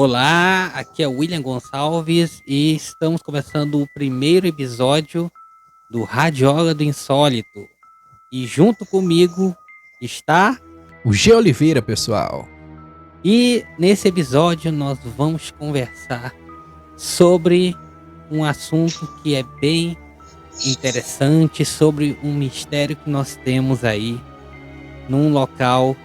Olá, aqui é o William Gonçalves e estamos começando o primeiro episódio do Radiola do Insólito. E junto comigo está... O G. Oliveira, pessoal. E nesse episódio nós vamos conversar sobre um assunto que é bem interessante, sobre um mistério que nós temos aí num local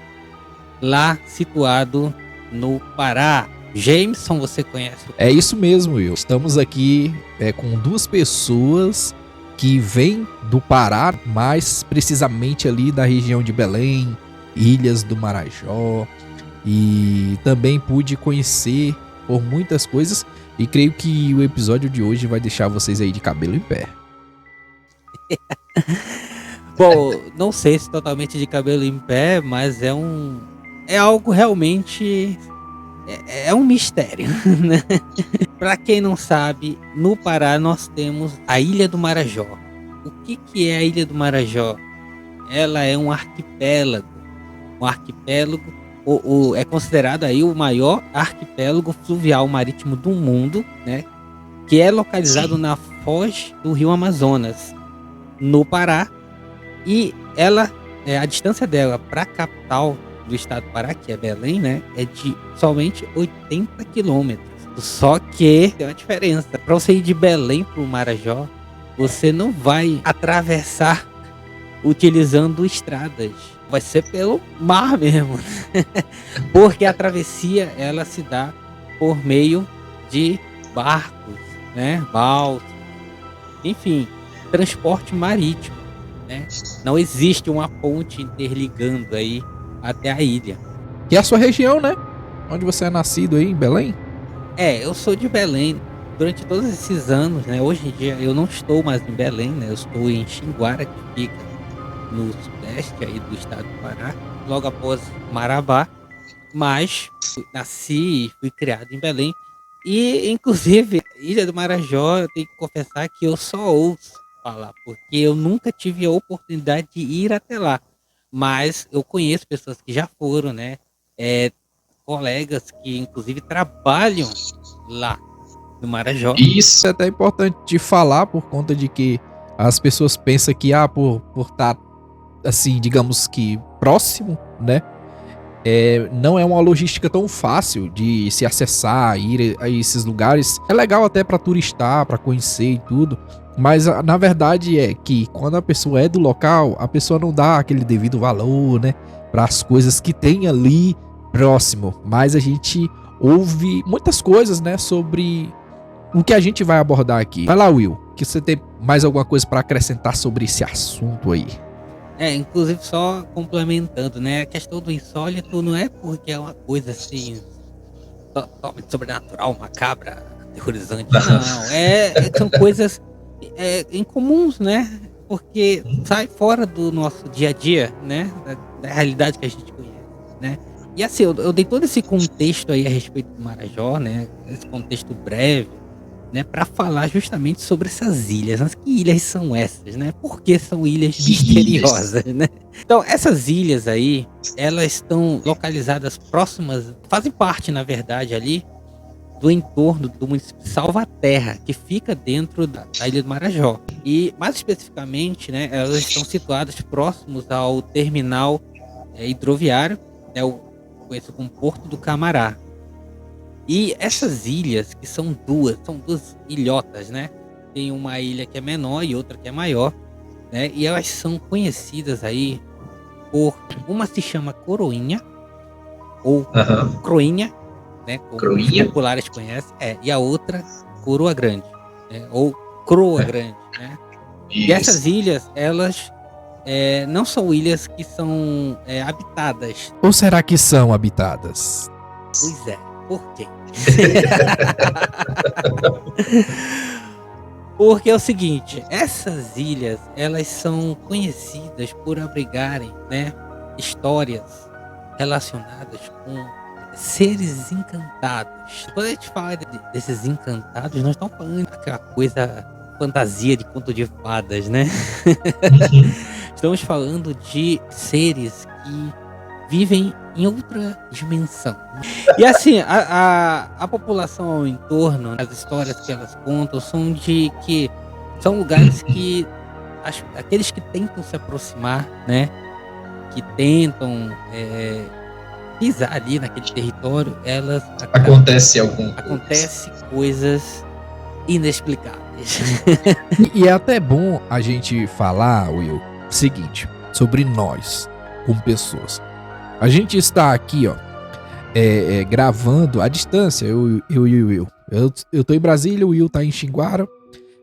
lá situado no Pará. Jameson, você conhece? É isso mesmo, Will. Estamos aqui com duas pessoas que vêm do Pará, mais precisamente ali da região de Belém, Ilhas do Marajó, e também pude conhecer por muitas coisas e creio que o episódio de hoje vai deixar vocês aí de cabelo em pé. Bom, não sei se totalmente de cabelo em pé, mas é algo realmente... É um mistério, né? Pra quem não sabe, no Pará nós temos a Ilha do Marajó. O que é a Ilha do Marajó? Ela é um arquipélago. É considerado aí o maior arquipélago fluvial marítimo do mundo, né? Que é localizado na foz do Rio Amazonas, no Pará. E a distância dela para a capital do estado do Pará, que é Belém, né, é de somente 80 quilômetros. Só que tem uma diferença. Para você ir de Belém para o Marajó, você não vai atravessar utilizando estradas. Vai ser pelo mar mesmo. Porque a travessia, ela se dá por meio de barcos, né, balsas, enfim, transporte marítimo, né? Não existe uma ponte interligando aí até a ilha. Que é a sua região, né? Onde você é nascido aí, em Belém? Eu sou de Belém. Durante todos esses anos, né? Hoje em dia eu não estou mais em Belém, né? Eu estou em Xinguara, que fica no sudeste aí do estado do Pará, logo após Marabá. Mas nasci e fui criado em Belém. E, inclusive, Ilha do Marajó, eu tenho que confessar que eu só ouço falar, porque eu nunca tive a oportunidade de ir até lá. Mas eu conheço pessoas que já foram, né? Colegas que, inclusive, trabalham lá no Marajó. Isso é até importante de falar por conta de que as pessoas pensam que, por estar, assim, digamos que próximo, né? Não é uma logística tão fácil de se acessar, ir a esses lugares. É legal até para turistar, para conhecer e tudo. Mas na verdade é que quando a pessoa é do local, a pessoa não dá aquele devido valor, né, para as coisas que tem ali próximo. Mas a gente ouve muitas coisas, né, sobre o que a gente vai abordar aqui. Vai lá, Will, que você tem mais alguma coisa para acrescentar sobre esse assunto aí? Inclusive só complementando, né, a questão do insólito não é porque é uma coisa assim totalmente sobrenatural, macabra, aterrorizante, não. São coisas incomuns, né? Porque sai fora do nosso dia a dia, né? Da realidade que a gente conhece, né? E assim, eu dei todo esse contexto aí a respeito do Marajó, né? Esse contexto breve, né? Para falar justamente sobre essas ilhas. Mas que ilhas são essas, né? Por que são ilhas misteriosas, né? Então, essas ilhas aí, elas estão localizadas próximas, fazem parte, na verdade, ali do entorno do município de Salvaterra, que fica dentro da Ilha do Marajó. E, mais especificamente, né, elas estão situadas próximos ao terminal hidroviário, né, conhecido como Porto do Camará. E essas ilhas, que são duas ilhotas, né? Tem uma ilha que é menor e outra que é maior, né? E elas são conhecidas aí por... Uma se chama Coroinha, ou Croinha, né, como os populares conhecem, e a outra Coroa Grande, né, ou Croa Grande, né? E essas ilhas, elas não são ilhas que são habitadas. Ou será que são habitadas? Pois é, por quê? Porque é o seguinte, essas ilhas, elas são conhecidas por abrigarem, né, histórias relacionadas com seres encantados. Quando a gente fala desses encantados, nós estamos falando daquela coisa fantasia de conto de fadas, né? Estamos falando de seres que vivem em outra dimensão. E assim, a população ao entorno, as histórias que elas contam são de que são lugares que aqueles que tentam se aproximar, né, que tentam pisar ali naquele território, elas acontece coisas inexplicáveis. E é até bom a gente falar, Will, o seguinte, sobre nós, como pessoas. A gente está aqui, ó, gravando à distância, eu e o Will. Eu tô em Brasília, o Will tá em Xinguara.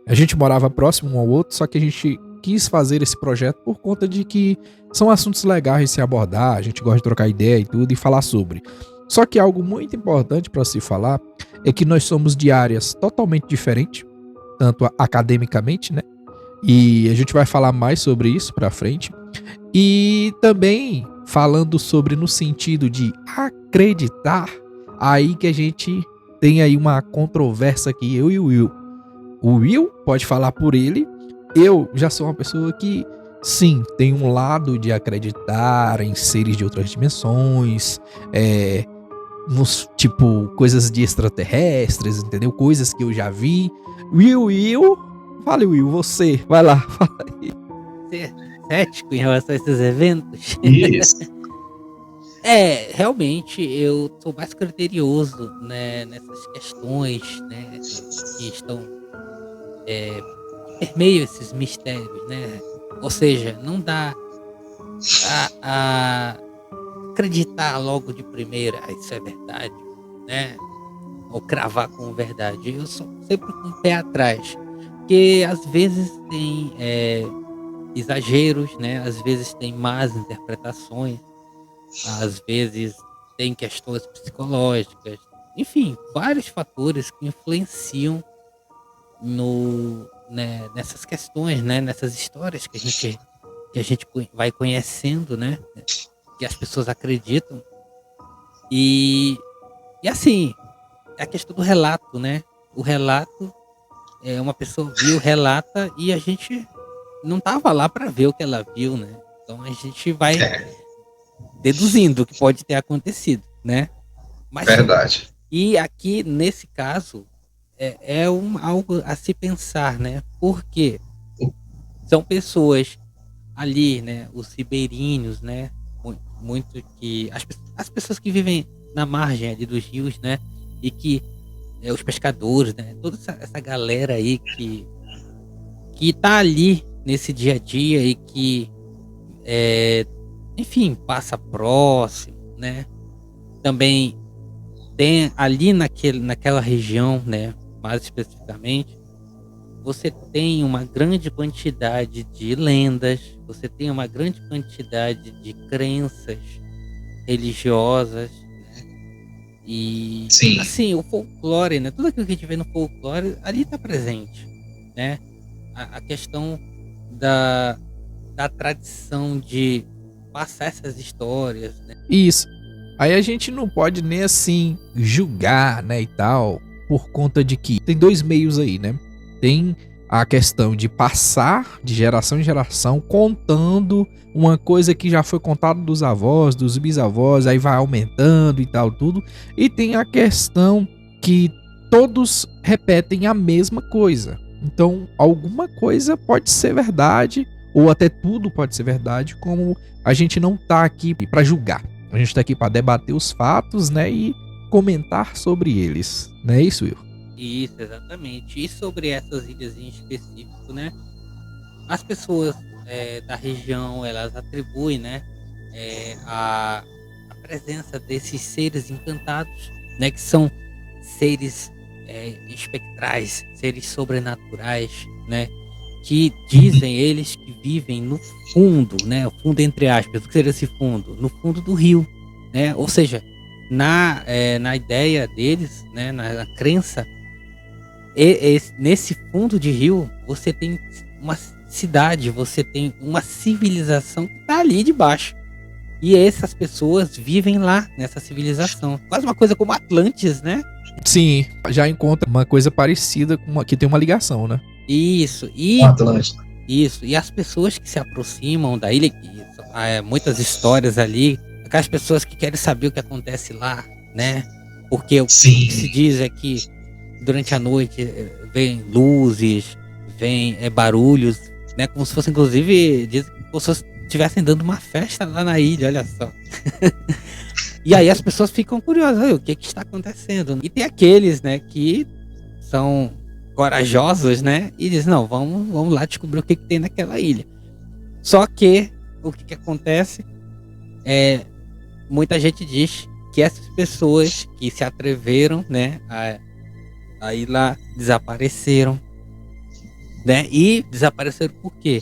A gente morava próximo um ao outro, só que a gente quis fazer esse projeto por conta de que são assuntos legais de se abordar, a gente gosta de trocar ideia e tudo e falar sobre. Só que algo muito importante para se falar é que nós somos de áreas totalmente diferentes, tanto academicamente, né? E a gente vai falar mais sobre isso pra frente. E também falando sobre no sentido de acreditar, aí que a gente tem aí uma controvérsia aqui, eu e o Will. O Will pode falar por ele, eu já sou uma pessoa que, sim, tem um lado de acreditar em seres de outras dimensões, tipo, coisas de extraterrestres, entendeu? Coisas que eu já vi. Will, fale, Will, você, vai lá, fala aí. Ser cético em relação a esses eventos? Isso. Realmente eu sou mais criterioso, né, nessas questões, né, que estão permeiam esses mistérios, né? Ou seja, não dá a acreditar logo de primeira, isso é verdade, né? Ou cravar como verdade. Eu sou sempre com o pé atrás, porque às vezes tem exageros, né? Às vezes tem más interpretações, às vezes tem questões psicológicas, enfim, vários fatores que influenciam nessas questões, né? Nessas histórias que a gente vai conhecendo, né? Que as pessoas acreditam. E assim, é a questão do relato, né? O relato, uma pessoa viu, relata, e a gente não tava lá para ver o que ela viu, né? Então a gente vai deduzindo o que pode ter acontecido, né? Mas, verdade. E aqui, nesse caso, algo a se pensar, né? Porque são pessoas ali, né? Os ribeirinhos, né? Muito que... As pessoas que vivem na margem ali dos rios, né? E que... os pescadores, né? Toda essa galera aí que tá ali nesse dia a dia e que... enfim, passa próximo, né? Também tem ali naquela região, né? Mais especificamente, você tem uma grande quantidade de lendas, você tem uma grande quantidade de crenças religiosas, né? E Sim. assim, o folclore, né? Tudo aquilo que a gente vê no folclore ali está presente, né? A questão da tradição de passar essas histórias, né? Isso. Aí a gente não pode nem assim julgar, né, e tal, por conta de que tem dois meios aí, né? Tem a questão de passar de geração em geração contando uma coisa que já foi contada dos avós, dos bisavós, aí vai aumentando e tal, tudo. E tem a questão que todos repetem a mesma coisa. Então, alguma coisa pode ser verdade, ou até tudo pode ser verdade, como a gente não tá aqui para julgar. A gente tá aqui para debater os fatos, né, e comentar sobre eles. Não é isso, Will? Isso, exatamente. E sobre essas ilhas em específico, né? As pessoas da região, elas atribuem, né, a presença desses seres encantados, né, que são seres espectrais, seres sobrenaturais, né, que dizem eles que vivem no fundo, né, o fundo entre aspas, o que seria esse fundo? No fundo do rio, né? Ou seja, na ideia deles, né, na crença, nesse fundo de rio você tem uma cidade, você tem uma civilização que tá ali debaixo. E essas pessoas vivem lá nessa civilização. Quase uma coisa como Atlantis, né? Sim, já encontra uma coisa parecida com que tem uma ligação, né? Isso. Isso. E as pessoas que se aproximam da ilha, muitas histórias ali, aquelas pessoas que querem saber o que acontece lá, né? Porque o que Sim. se diz é que durante a noite vem luzes, vem barulhos, né? Como se fosse, inclusive, diz que pessoas estivessem dando uma festa lá na ilha, olha só. E aí as pessoas ficam curiosas, o que está acontecendo? E tem aqueles, né, que são corajosos, né? E dizem, não, vamos lá descobrir o que tem naquela ilha. Só que o que acontece muita gente diz que essas pessoas que se atreveram, né, a ir lá, desapareceram, né? E desapareceram por quê?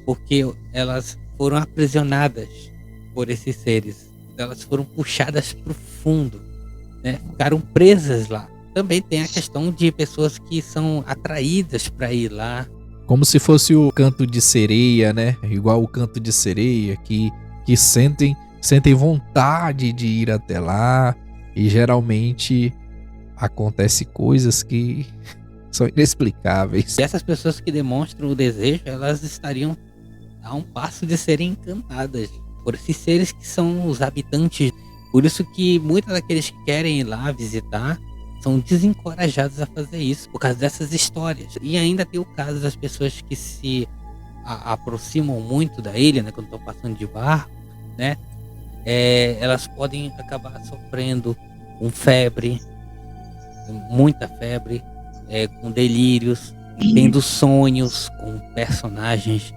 Porque elas foram aprisionadas por esses seres. Elas foram puxadas para o fundo, né? Ficaram presas lá. Também tem a questão de pessoas que são atraídas para ir lá. Como se fosse o canto de sereia, né? Igual o canto de sereia, que sentem vontade de ir até lá. E geralmente acontece coisas que são inexplicáveis. E essas pessoas que demonstram o desejo, elas estariam a um passo de serem encantadas por esses seres que são os habitantes. Por isso que muitos daqueles que querem ir lá visitar são desencorajados a fazer isso, por causa dessas histórias. E ainda tem o caso das pessoas que se aproximam muito da ilha, né, quando estão passando de barco, né, elas podem acabar sofrendo com febre, muita febre, com delírios, tendo sonhos com personagens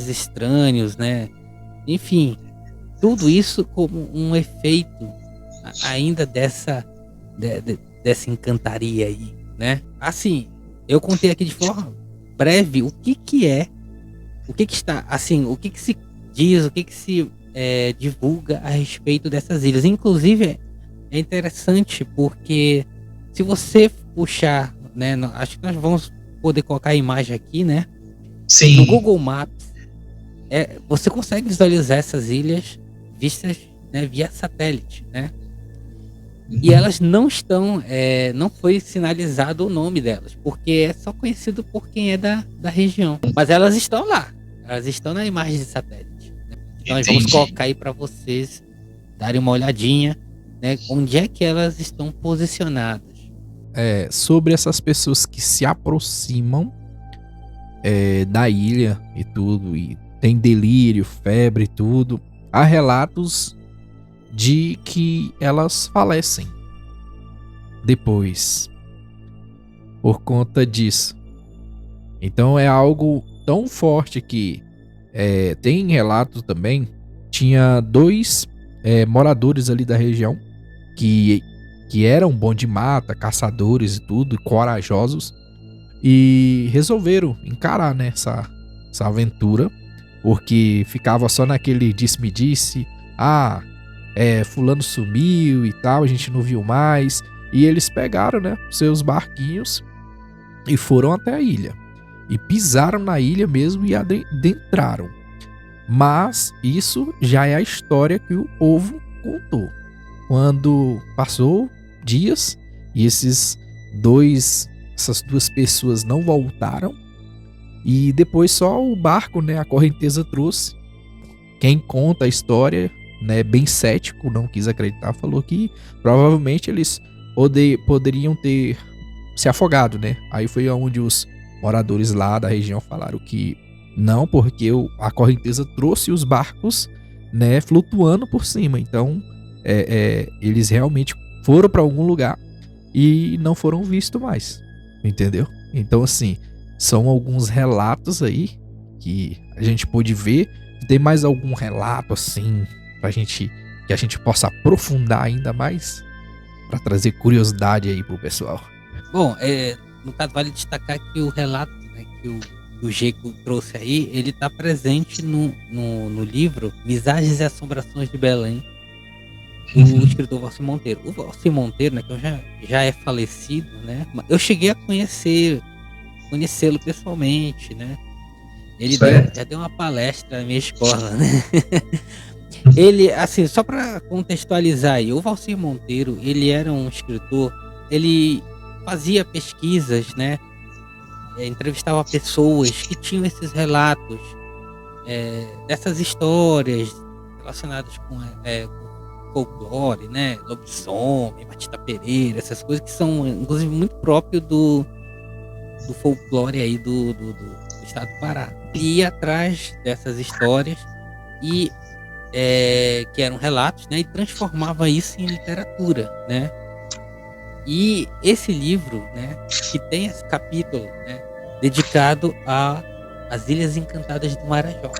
estranhos, né? Enfim, tudo isso como um efeito ainda dessa encantaria aí, né? Assim, eu contei aqui de forma breve o que está, assim, o que se diz, o que se divulga a respeito dessas ilhas. Inclusive, é interessante porque se você puxar, né, acho que nós vamos poder colocar a imagem aqui, né? Sim. No Google Maps, você consegue visualizar essas ilhas vistas, né, via satélite, né? E elas não estão, não foi sinalizado o nome delas, porque é só conhecido por quem é da região. Mas elas estão lá, elas estão na imagem de satélite, né? Então nós vamos colocar aí para vocês darem uma olhadinha, né, onde é que elas estão posicionadas. Sobre essas pessoas que se aproximam da ilha e tudo, e tem delírio, febre e tudo, há relatos de que elas falecem depois por conta disso. Então é algo tão forte que tem relatos também. Tinha 2 moradores ali da região que eram bom de mata, caçadores e tudo, corajosos, e resolveram encarar, né, essa aventura, porque ficava só naquele disse-me-disse, fulano sumiu e tal, a gente não viu mais, e eles pegaram, né, seus barquinhos e foram até a ilha, e pisaram na ilha mesmo e adentraram. Mas isso já é a história que o povo contou. Quando passou dias e essas 2 pessoas não voltaram, e depois só o barco, né, a correnteza trouxe. Quem conta a história, né, bem cético, não quis acreditar, falou que provavelmente eles poderiam ter se afogado, né? Aí foi onde os moradores lá da região falaram que não, porque a correnteza trouxe os barcos, né, flutuando por cima. Então eles realmente foram para algum lugar e não foram vistos mais, entendeu? Então, assim, são alguns relatos aí que a gente pôde ver. Tem mais algum relato assim que a gente possa aprofundar ainda mais para trazer curiosidade aí pro pessoal? Bom, no caso vale destacar que o relato, né, que o Geco trouxe aí, ele está presente no livro Visagens e Assombrações de Belém, do escritor Valcir Monteiro. O Valcir Monteiro, né, que já é falecido, né? Eu cheguei a conhecê-lo pessoalmente, né? Ele já deu uma palestra na minha escola, né? Ele, assim, só para contextualizar aí, o Valcir Monteiro, ele era um escritor, ele fazia pesquisas, né? Entrevistava pessoas que tinham esses relatos, dessas histórias relacionadas com folclore, né? Lobisomem, Matita Pereira, essas coisas que são, inclusive, muito próprio do folclore aí do estado do Pará. Ele ia atrás dessas histórias e que eram relatos, né? E transformava isso em literatura, né? E esse livro, né? Que tem esse capítulo, né? Dedicado às Ilhas Encantadas do Marajó,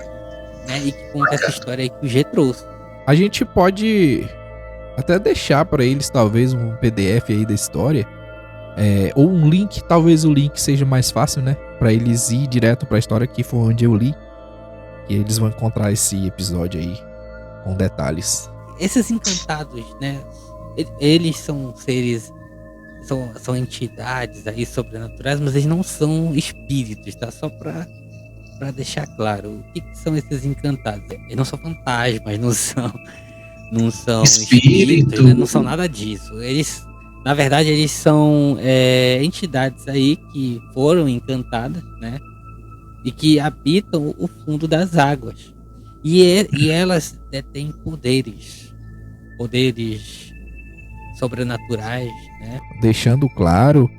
né? E que conta essa história aí que o G trouxe. A gente pode até deixar para eles talvez um PDF aí da história, ou um link, talvez o link seja mais fácil, né? Para eles ir direto para a história, que foi onde eu li, que eles vão encontrar esse episódio aí com detalhes. Esses encantados, né? Eles são seres, são entidades aí sobrenaturais, mas eles não são espíritos, tá? Só para deixar claro, o que são esses encantados? Eles não são fantasmas, não são espíritos, né? Não são nada disso. Eles, na verdade, eles são entidades aí que foram encantadas, né? E que habitam o fundo das águas. E elas têm poderes sobrenaturais, né? Deixando claro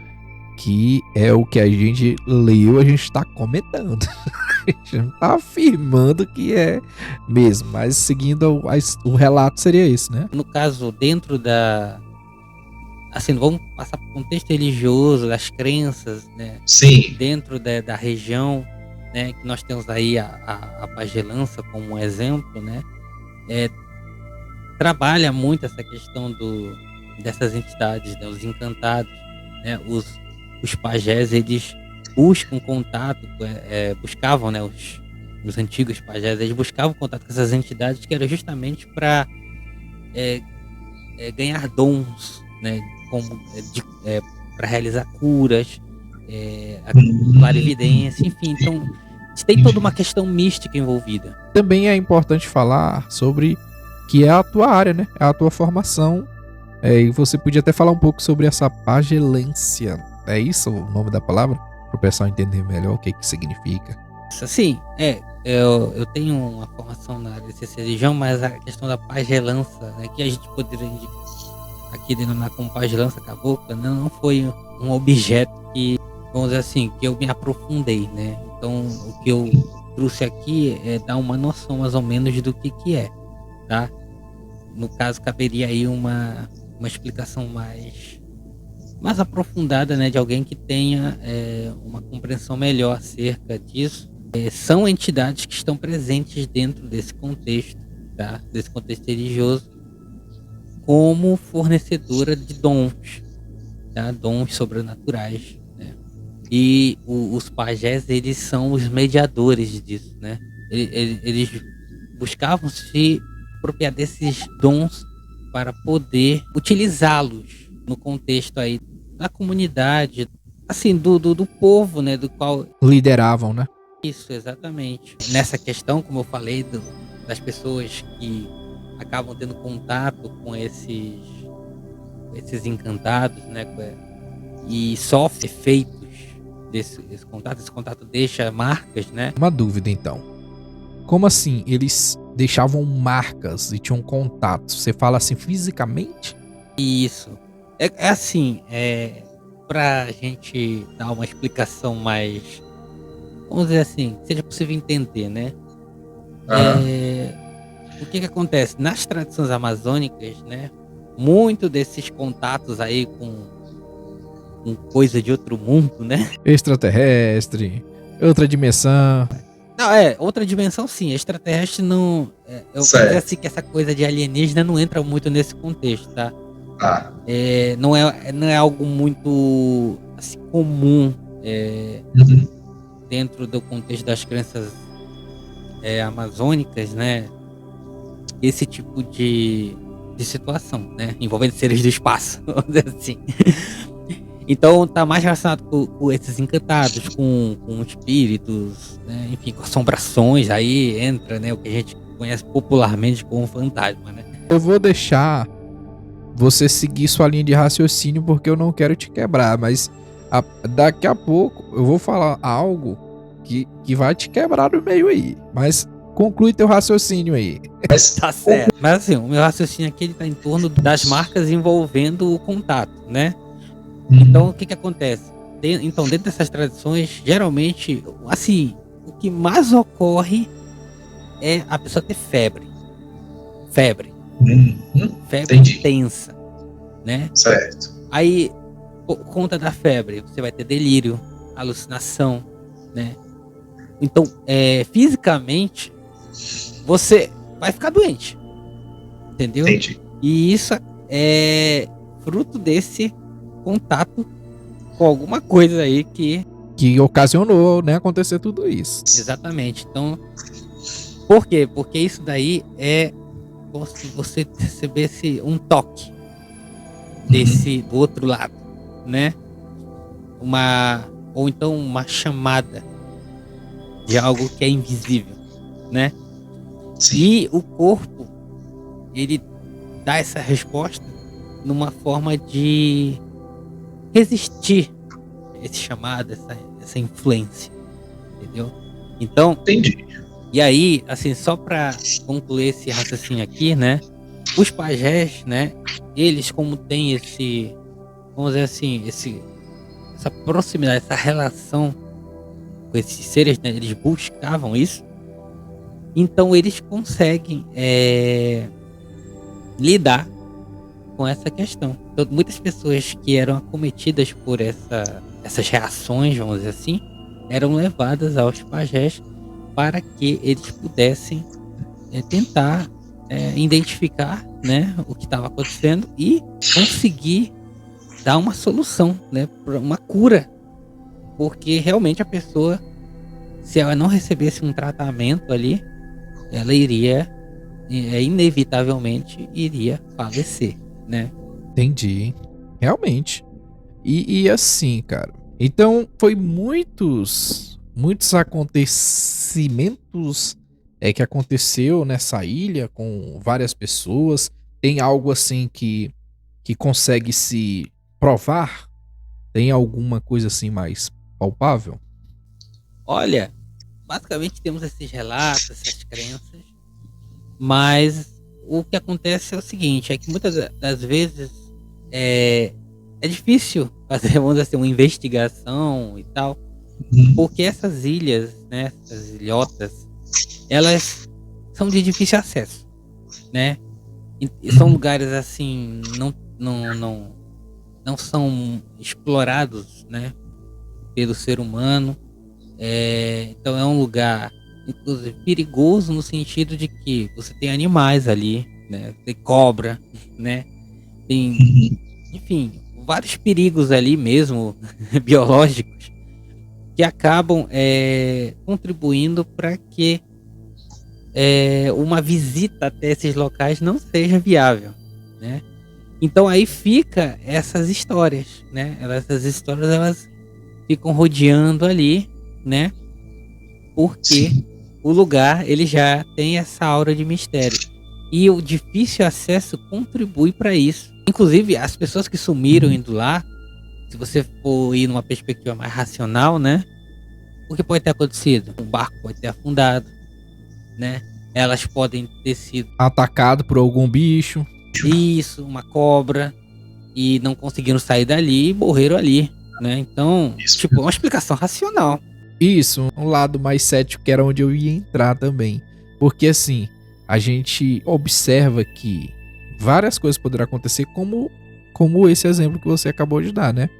que é o que a gente leu, a gente tá comentando. A gente não tá afirmando que é mesmo, mas seguindo o relato seria isso, né? No caso, dentro da... Assim, vamos passar para o contexto religioso, das crenças, né? Sim. Dentro da região, né? Que nós temos aí a pagelança como um exemplo, né? Trabalha muito essa questão dessas entidades, né? Os encantados, né? Os pajés, eles buscam contato, buscavam, né? Os antigos pajés, eles buscavam contato com essas entidades, que era justamente para ganhar dons, né? Para realizar curas, a clarividência, enfim. Então, tem toda uma questão mística envolvida. Também é importante falar sobre que é a tua área, né? É a tua formação. E você podia até falar um pouco sobre essa pagelância. É isso o nome da palavra? Para o pessoal entender melhor o que significa. Sim, eu tenho uma formação na área de ciência de religião, mas a questão da pagelança, né, que a gente poderia aqui denominar como pagelança cabocla, não foi um objeto que, vamos dizer assim, que eu me aprofundei, né? Então, o que eu trouxe aqui é dar uma noção mais ou menos do que é, tá? No caso, caberia aí uma explicação mais aprofundada, né, de alguém que tenha uma compreensão melhor acerca disso. São entidades que estão presentes dentro desse contexto, tá? Desse contexto religioso, como fornecedora de dons, tá? Dons sobrenaturais, né? E os pajés, eles são os mediadores disso, né? Eles buscavam se apropriar desses dons para poder utilizá-los no contexto aí da comunidade, assim, do povo, né? Do qual lideravam, né? Isso, exatamente. Nessa questão, como eu falei, das pessoas que acabam tendo contato com esses encantados, né? E sofrem efeitos desse contato. Esse contato deixa marcas, né? Uma dúvida, então. Como assim eles deixavam marcas e tinham contato? Você fala assim fisicamente? Isso. É assim, pra gente dar uma explicação mais, vamos dizer assim, seja possível entender, né? O que acontece? Nas tradições amazônicas, né? Muito desses contatos aí com coisa de outro mundo, né? Extraterrestre, outra dimensão. Não, outra dimensão sim, extraterrestre não... eu quero dizer assim que essa coisa de alienígena não entra muito nesse contexto, tá? Não é algo muito assim, comum dentro do contexto das crenças amazônicas, né? Esse tipo de situação, né? Envolvendo seres do espaço, vamos dizer assim. Então tá mais relacionado com esses encantados, com espíritos, né? Enfim, com assombrações, aí entra, né, o que a gente conhece popularmente como fantasma, né? Eu vou deixar você seguir sua linha de raciocínio porque eu não quero te quebrar, mas daqui a pouco eu vou falar algo que vai te quebrar no meio aí. Mas Conclui teu raciocínio aí. Mas Tá certo. Mas assim, o meu raciocínio aqui ele tá em torno das marcas envolvendo o contato, né? Então, o que que acontece? Então, dentro dessas tradições, geralmente, assim, o que mais ocorre é a pessoa ter febre. Febre. Febre Entendi. intensa, né? Certo. Aí, por conta da febre, você vai ter delírio, alucinação, né? Então, fisicamente, você vai ficar doente, entendeu? Entendi. E isso é fruto desse contato com alguma coisa aí que... Que ocasionou, né, acontecer tudo isso. Exatamente. Então, por quê? Porque isso daí é como se você recebesse um toque do outro lado, né? Ou então uma chamada de algo que é invisível, né? Sim. E o corpo, ele dá essa resposta numa forma de resistir esse chamado, essa influência, entendeu? Então, Entendi. e aí, assim, só para concluir esse raciocínio aqui, né? Os pajés, né? Eles como tem esse, vamos dizer assim, essa proximidade, essa relação com esses seres, né? Eles buscavam isso. Então eles conseguem lidar com essa questão. Então, muitas pessoas que eram acometidas por essas reações, vamos dizer assim, eram levadas aos pajés para que eles pudessem tentar identificar, né, o que estava acontecendo e conseguir dar uma solução, né, uma cura, porque realmente a pessoa, se ela não recebesse um tratamento ali, ela iria, inevitavelmente, iria falecer, né? Entendi. Realmente. E assim, cara. Então, foi muitos acontecimentos que aconteceu nessa ilha com várias pessoas. Tem algo assim que consegue se provar? Tem alguma coisa assim mais palpável? Olha, basicamente temos esses relatos, essas crenças, mas o que acontece é o seguinte, é que muitas das vezes é difícil fazer, vamos dizer assim, uma investigação e tal, porque essas ilhas, né, essas ilhotas, elas são de difícil acesso, né? E são lugares assim, não são explorados, né, pelo ser humano. Então é um lugar, inclusive, perigoso no sentido de que você tem animais ali, né? Tem cobra, né? Tem, enfim, vários perigos ali mesmo, biológicos, que acabam contribuindo para que uma visita até esses locais não seja viável, né? Então aí fica essas histórias, né? Essas histórias, elas ficam rodeando ali, né? Porque Sim. o lugar, ele já tem essa aura de mistério. E o difícil acesso contribui para isso. Inclusive, as pessoas que sumiram indo lá, se você for ir numa perspectiva mais racional, né? O que pode ter acontecido? Um barco pode ter afundado, né? Elas podem ter sido Atacado por algum bicho. isso, uma cobra, e não conseguiram sair dali e morreram ali, né? Então, Isso. tipo, é uma explicação racional. Isso, um lado mais cético que era onde eu ia entrar também. Porque assim, a gente observa que várias coisas poderão acontecer, como esse exemplo que você acabou de dar, né?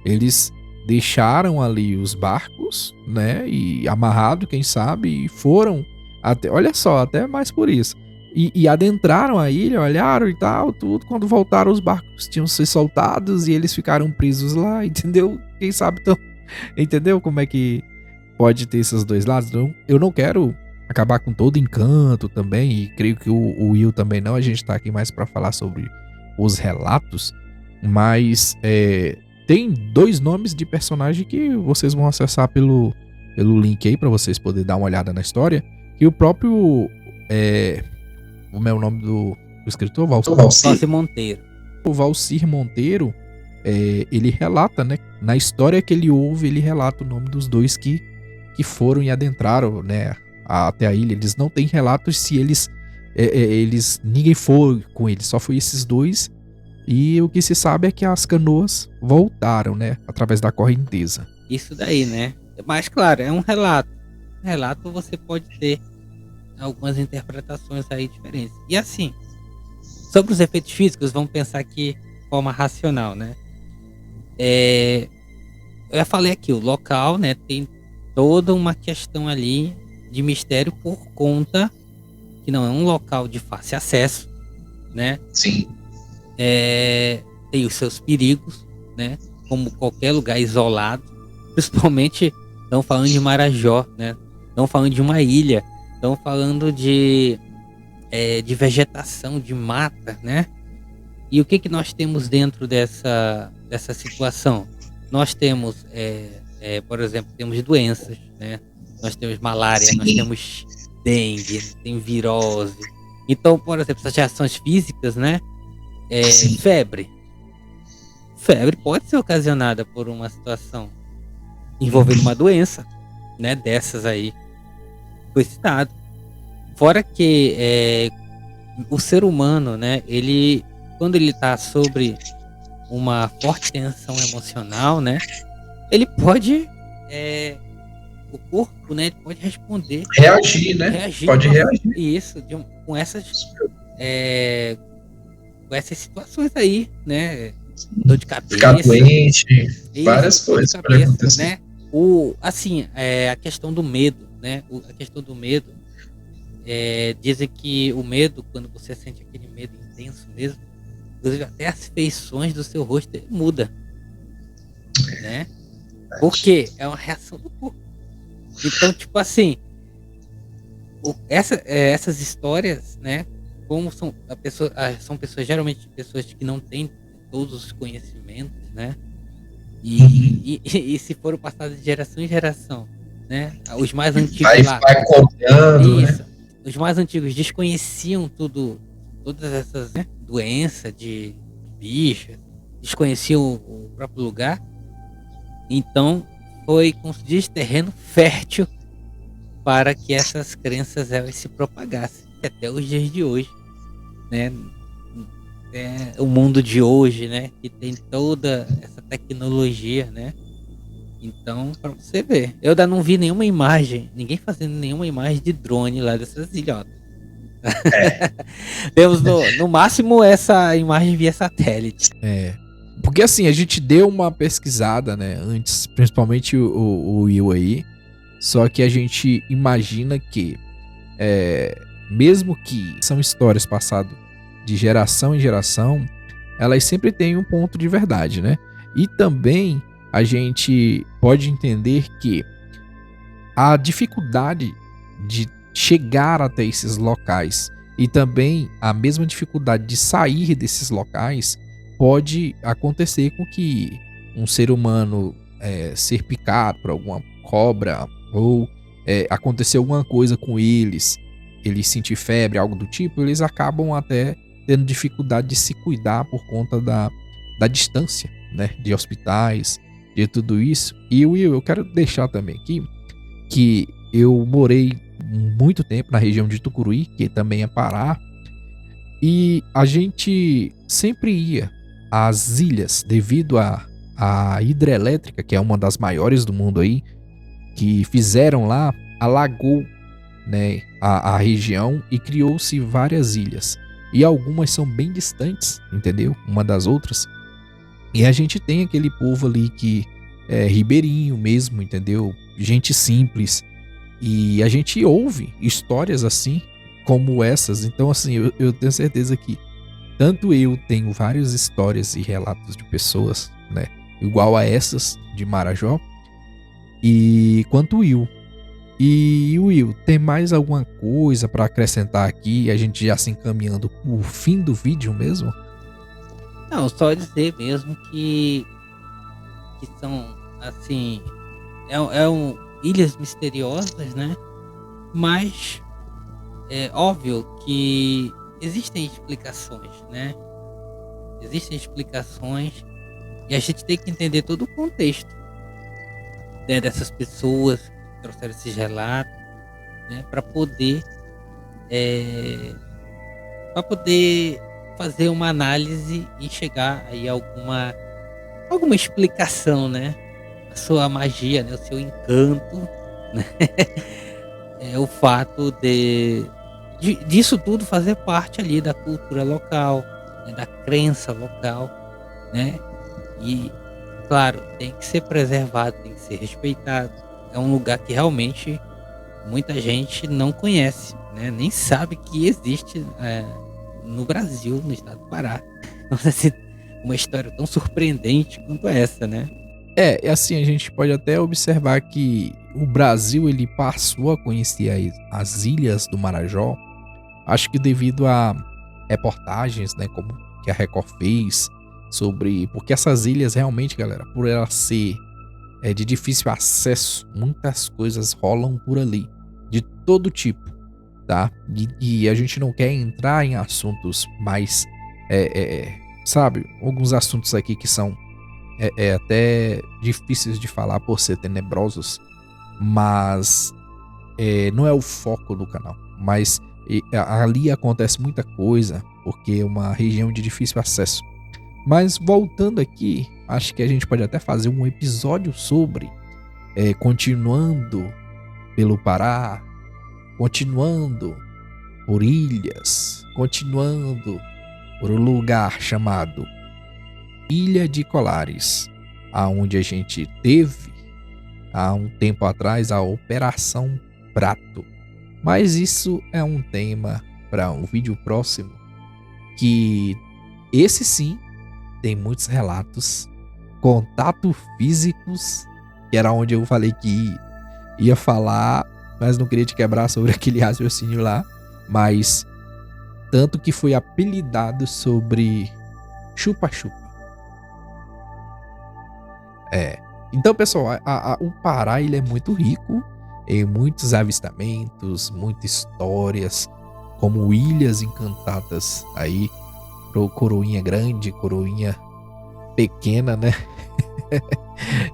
Eles deixaram ali os barcos, né? E amarrado, quem sabe, e foram até, olha só, até mais por isso. E adentraram a ilha, olharam e tal, tudo. Quando voltaram, os barcos tinham sido soltados e eles ficaram presos lá, entendeu? Quem sabe, então, entendeu como é que pode ter esses dois lados? Então, eu não quero acabar com todo encanto também, e creio que o Will também não. A gente tá aqui mais pra falar sobre os relatos, mas tem dois nomes de personagem que vocês vão acessar pelo link aí pra vocês poderem dar uma olhada na história. E o próprio como é o nome do escritor? Valci Monteiro. O Valcir Monteiro, ele relata, né? Na história que ele ouve, ele relata o nome dos dois que foram e adentraram, né? até a ilha, eles não têm relatos se ninguém foi com eles, só foi esses dois. E o que se sabe é que as canoas voltaram, né, através da correnteza. Isso daí, né? Mas claro, é um relato. Relato você pode ter algumas interpretações aí diferentes. E assim, sobre os efeitos físicos, vamos pensar aqui de forma racional, né? Eu já falei aqui, o local, né, tem toda uma questão ali de mistério por conta que não é um local de fácil acesso, né? Sim. Tem os seus perigos, né? Como qualquer lugar isolado, principalmente estão falando de Marajó, né? Estão falando de uma ilha, estão falando de vegetação, de mata, né? E o que nós temos dentro dessa situação? Nós temos, por exemplo, temos doenças, né? Nós temos malária, Sim. nós temos dengue, tem virose. Então, por exemplo, essas reações físicas, né? Sim. Febre. Febre pode ser ocasionada por uma situação envolvendo uma doença, né? Dessas aí. Foi citado. Fora que o ser humano, né? Quando ele tá sobre uma forte tensão emocional, né? Ele pode... o corpo, né? Ele pode responder. Reagir, né? Pode reagir. Isso, com essas situações aí, né? Dor de cabeça. Ficar doente, várias coisas podem acontecer. Né? A questão do medo, né? A questão do medo, dizem que o medo, quando você sente aquele medo intenso mesmo, inclusive até as feições do seu rosto muda, né? Porque é uma reação do corpo. Então, tipo assim, essas histórias, né? Como são pessoas, geralmente pessoas que não têm todos os conhecimentos, né? E se foram passados de geração em geração, né? Os mais antigos vai contando, isso, né? Os mais antigos desconheciam todas essas, né, doenças de bichos, desconheciam o próprio lugar. Então foi, como se diz, terreno fértil para que essas crenças elas se propagassem até os dias de hoje, né? O mundo de hoje, né? Que tem toda essa tecnologia, né? Então, para você ver, eu ainda não vi nenhuma imagem, ninguém fazendo nenhuma imagem de drone lá dessas ilhotas. Temos no máximo essa imagem via satélite. Porque assim, a gente deu uma pesquisada, né, antes, principalmente o Will aí, só que a gente imagina que, mesmo que são histórias passadas de geração em geração, elas sempre têm um ponto de verdade, né? E também a gente pode entender que a dificuldade de chegar até esses locais e também a mesma dificuldade de sair desses locais pode acontecer com que um ser humano ser picado por alguma cobra ou acontecer alguma coisa com eles sentir febre, algo do tipo, eles acabam até tendo dificuldade de se cuidar por conta da distância, né, de hospitais, de tudo isso. E Will, eu quero deixar também aqui que eu morei muito tempo na região de Tucuruí, que também é Pará, e a gente sempre ia às ilhas devido à hidrelétrica, que é uma das maiores do mundo aí, que fizeram lá, alagou, né, a região e criou-se várias ilhas. E algumas são bem distantes, entendeu? Uma das outras. E a gente tem aquele povo ali que é ribeirinho mesmo, entendeu? Gente simples. E a gente ouve histórias assim, como essas. Então, assim, eu tenho certeza que tanto eu tenho várias histórias e relatos de pessoas, né? Igual a essas de Marajó. E quanto o Will. E Will, tem mais alguma coisa para acrescentar aqui? A gente já se encaminhando pro fim do vídeo mesmo? Não, só dizer mesmo que são, assim, ilhas misteriosas, né? Mas é óbvio que existem explicações, né? Existem explicações e a gente tem que entender todo o contexto, né, dessas pessoas que trouxeram esses relatos, né, para poder fazer uma análise e chegar aí a alguma explicação, né? A sua magia, né? O seu encanto, né? É o fato disso tudo fazer parte ali da cultura local, né? Da crença local, né? E, claro, tem que ser preservado, tem que ser respeitado. É um lugar que realmente muita gente não conhece, né? Nem sabe que existe no Brasil, no estado do Pará. Então, assim, uma história tão surpreendente quanto essa, né? Assim, a gente pode até observar que o Brasil, ele passou a conhecer as ilhas do Marajó, acho que devido a reportagens, né, como que a Record fez, porque essas ilhas realmente, galera, por elas ser de difícil acesso, muitas coisas rolam por ali, de todo tipo, tá? E a gente não quer entrar em assuntos mais, sabe, alguns assuntos aqui que são até difíceis de falar por ser tenebrosos, mas não é o foco do canal. Mas ali acontece muita coisa, porque é uma região de difícil acesso. Mas voltando aqui, acho que a gente pode até fazer um episódio sobre continuando pelo Pará, continuando por ilhas, continuando por um lugar chamado Ilha de Colares, aonde a gente teve há um tempo atrás a Operação Prato. Mas isso é um tema para um vídeo próximo, que esse sim tem muitos relatos, contato físicos, que era onde eu falei que ia falar, mas não queria te quebrar sobre aquele raciocínio lá, mas tanto que foi apelidado sobre chupa-chupa. Então, pessoal, o Pará, ele é muito rico em muitos avistamentos, muitas histórias, como ilhas encantadas aí, pro coroinha grande, coroinha pequena, né?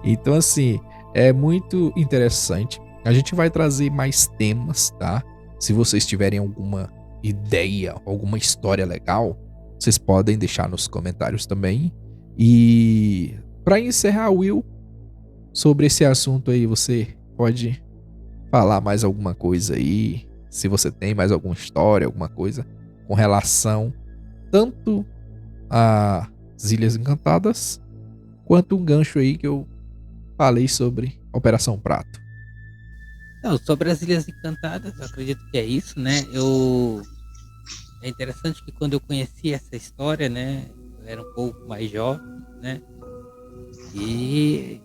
Então, assim, é muito interessante. A gente vai trazer mais temas, tá? Se vocês tiverem alguma ideia, alguma história legal, vocês podem deixar nos comentários também. E para encerrar, Will, sobre esse assunto aí, você pode falar mais alguma coisa aí? Se você tem mais alguma história, alguma coisa com relação tanto às Ilhas Encantadas, quanto um gancho aí que eu falei sobre Operação Prato. Não, sobre as Ilhas Encantadas, eu acredito que é isso, né? É interessante que quando eu conheci essa história, né? Eu era um pouco mais jovem, né? E,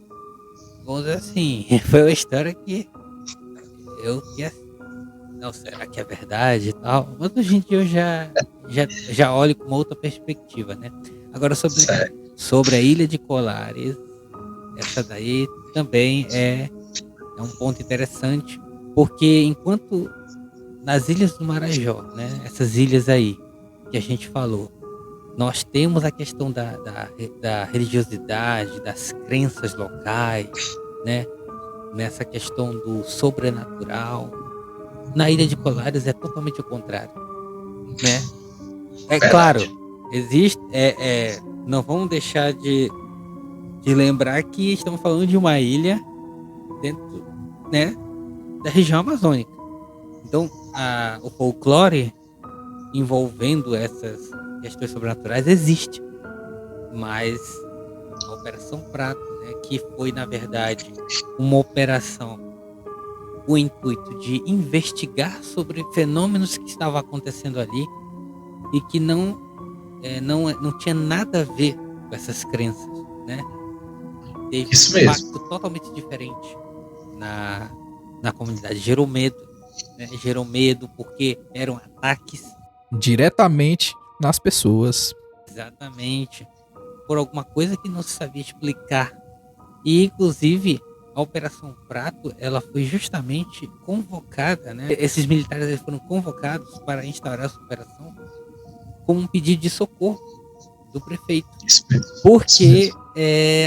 vamos dizer assim, foi uma história que não, será que é verdade e tal? Mas hoje em dia eu já olho com uma outra perspectiva, né? Agora sobre a Ilha de Colares, essa daí também é um ponto interessante, porque enquanto nas Ilhas do Marajó, né? Essas ilhas aí que a gente falou, nós temos a questão da religiosidade, das crenças locais, né? Nessa questão do sobrenatural. Na Ilha de Colares é totalmente o contrário, né? É claro, existe, não vamos deixar de lembrar que estamos falando de uma ilha dentro, né, da região amazônica. Então, o folclore envolvendo essas questões sobrenaturais existe, mas a Operação Prato, né, que foi na verdade uma operação com o intuito de investigar sobre fenômenos que estavam acontecendo ali e que não tinha nada a ver com essas crenças, né? Teve Isso um mesmo. impacto totalmente diferente na comunidade. Gerou medo, né? Gerou medo porque eram ataques Diretamente nas pessoas. exatamente por alguma coisa que não se sabia explicar. E inclusive a Operação Prato, ela foi justamente convocada, né? Esses militares eles foram convocados para instaurar essa operação como um pedido de socorro do prefeito. Isso mesmo. Porque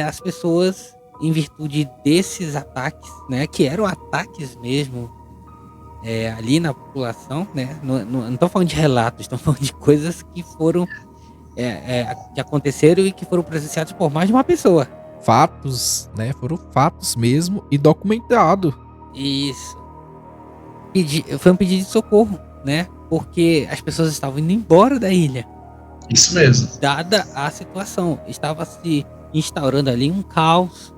as pessoas, em virtude desses ataques, né, que eram ataques mesmo, ali na população, né? Não estou falando de relatos, estou falando de coisas que foram que aconteceram e que foram presenciadas por mais de uma pessoa. Fatos, né? Foram fatos mesmo e documentado. Isso. Foi um pedido de socorro, né? Porque as pessoas estavam indo embora da ilha. Isso mesmo. Dada a situação, estava se instaurando ali um caos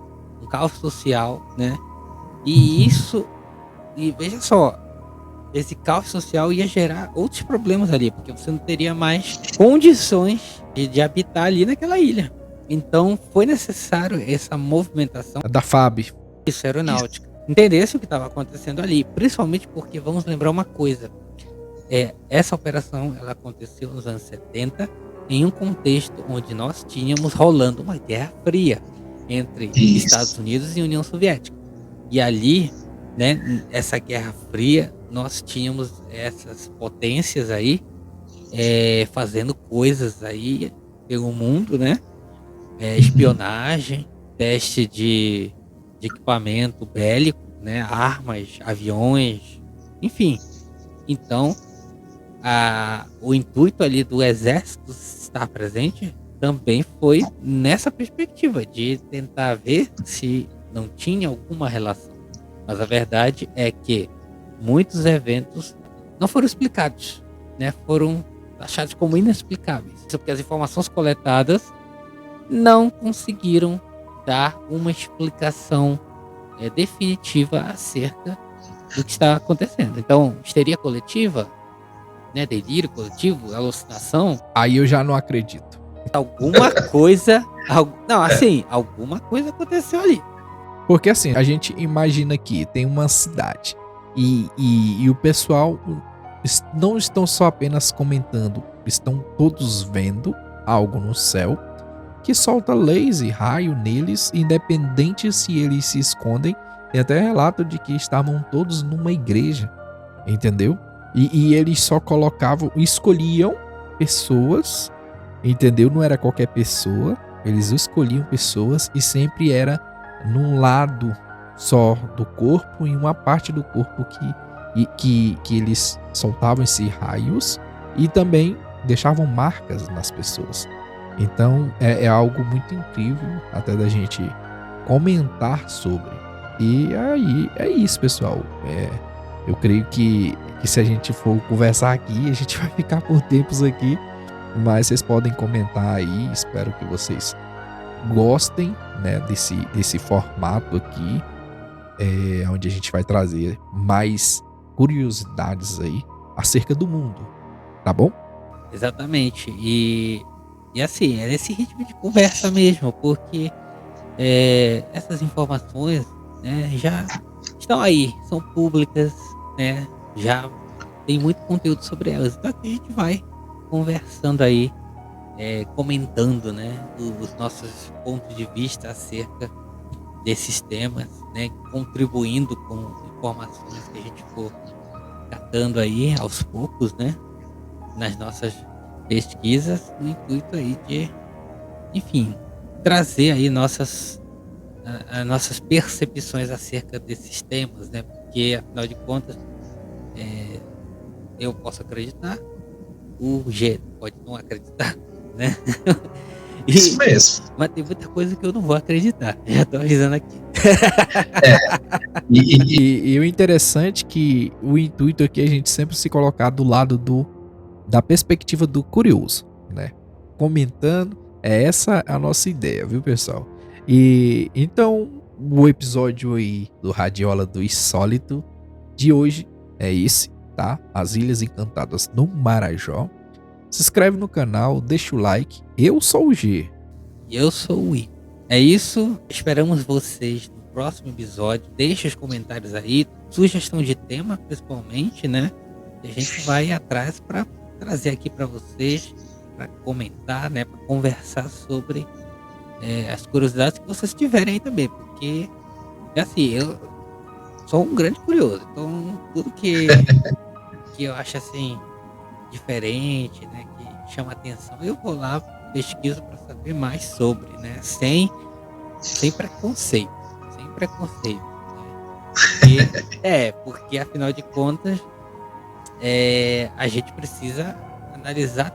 social, né? E veja só, esse caos social ia gerar outros problemas ali, porque você não teria mais condições de habitar ali naquela ilha. Então foi necessário essa movimentação Da FAB. isso, aeronáutica. Entendesse o que estava acontecendo ali, principalmente porque vamos lembrar uma coisa. Essa operação ela aconteceu nos anos 70 em um contexto onde nós tínhamos rolando uma guerra fria entre Estados Unidos e União Soviética. E ali, né, essa guerra fria, nós tínhamos essas potências aí fazendo coisas aí pelo mundo, né? Espionagem, teste de equipamento bélico, né? Armas, aviões, enfim. Então, o intuito ali do exército estar presente também foi nessa perspectiva de tentar ver se não tinha alguma relação. Mas a verdade é que muitos eventos não foram explicados, né? Foram achados como inexplicáveis. Isso porque as informações coletadas não conseguiram dar uma explicação definitiva acerca do que está acontecendo. Então, histeria coletiva, né? Delírio coletivo, alucinação. Aí eu já não acredito. Alguma coisa. Alguma coisa aconteceu ali. Porque assim, a gente imagina que tem uma cidade e o pessoal não estão só apenas comentando, estão todos vendo algo no céu que solta laser, raio neles, independente se eles se escondem. Tem até relato de que estavam todos numa igreja, entendeu? E eles só escolhiam pessoas, entendeu? Não era qualquer pessoa, eles escolhiam pessoas e sempre era num lado só do corpo, em uma parte do corpo que eles soltavam esses raios e também deixavam marcas nas pessoas. Então é algo muito incrível até da gente comentar sobre. E aí é isso, pessoal. Eu creio que se a gente for conversar aqui, a gente vai ficar por tempos aqui, mas vocês podem comentar aí. Espero que vocês gostem, né, desse formato aqui, onde a gente vai trazer mais curiosidades aí acerca do mundo, tá bom? Exatamente. E assim, é nesse ritmo de conversa mesmo, porque essas informações, né, já estão aí, são públicas, né, já tem muito conteúdo sobre elas. Então aqui a gente vai conversando aí, comentando, né, os nossos pontos de vista acerca desses temas, né, contribuindo com informações que a gente for catando aí aos poucos, né, nas nossas pesquisas, no intuito aí de, enfim, trazer aí nossas percepções acerca desses temas, né, porque afinal de contas eu posso acreditar, o G pode não acreditar, né? Isso mesmo. Mas tem muita coisa que eu não vou acreditar. Já tô avisando aqui. E o interessante é que o intuito aqui é a gente sempre se colocar do lado da perspectiva do curioso, né? Comentando, essa a nossa ideia, viu, pessoal? E então, o episódio aí do Radiola do Insólito de hoje é esse, tá? As Ilhas Encantadas no Marajó. Se inscreve no canal, deixa o like. Eu sou o G. E eu sou o I. É isso. Esperamos vocês no próximo episódio. Deixe os comentários aí. Sugestão de tema, principalmente, né? E a gente vai atrás para trazer aqui para vocês, para comentar, né? Para conversar sobre as curiosidades que vocês tiverem aí também. Porque, assim, eu sou um grande curioso. Então, tudo que eu acho, assim, diferente, né, que chama atenção, eu vou lá, pesquiso para saber mais sobre, né, sem preconceito, né? porque afinal de contas, a gente precisa analisar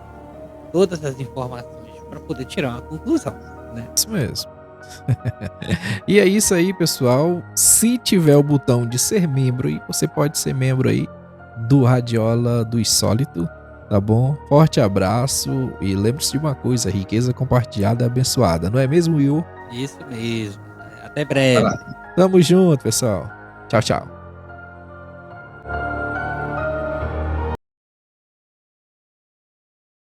todas as informações para poder tirar uma conclusão, né? Isso mesmo. E é isso aí, pessoal. Se tiver o botão de ser membro, aí você pode ser membro aí do Radiola do Insólito, tá bom? Forte abraço e lembre-se de uma coisa: riqueza compartilhada é abençoada, não é mesmo, Will? Isso mesmo. Até breve. Tamo junto, pessoal. Tchau, tchau.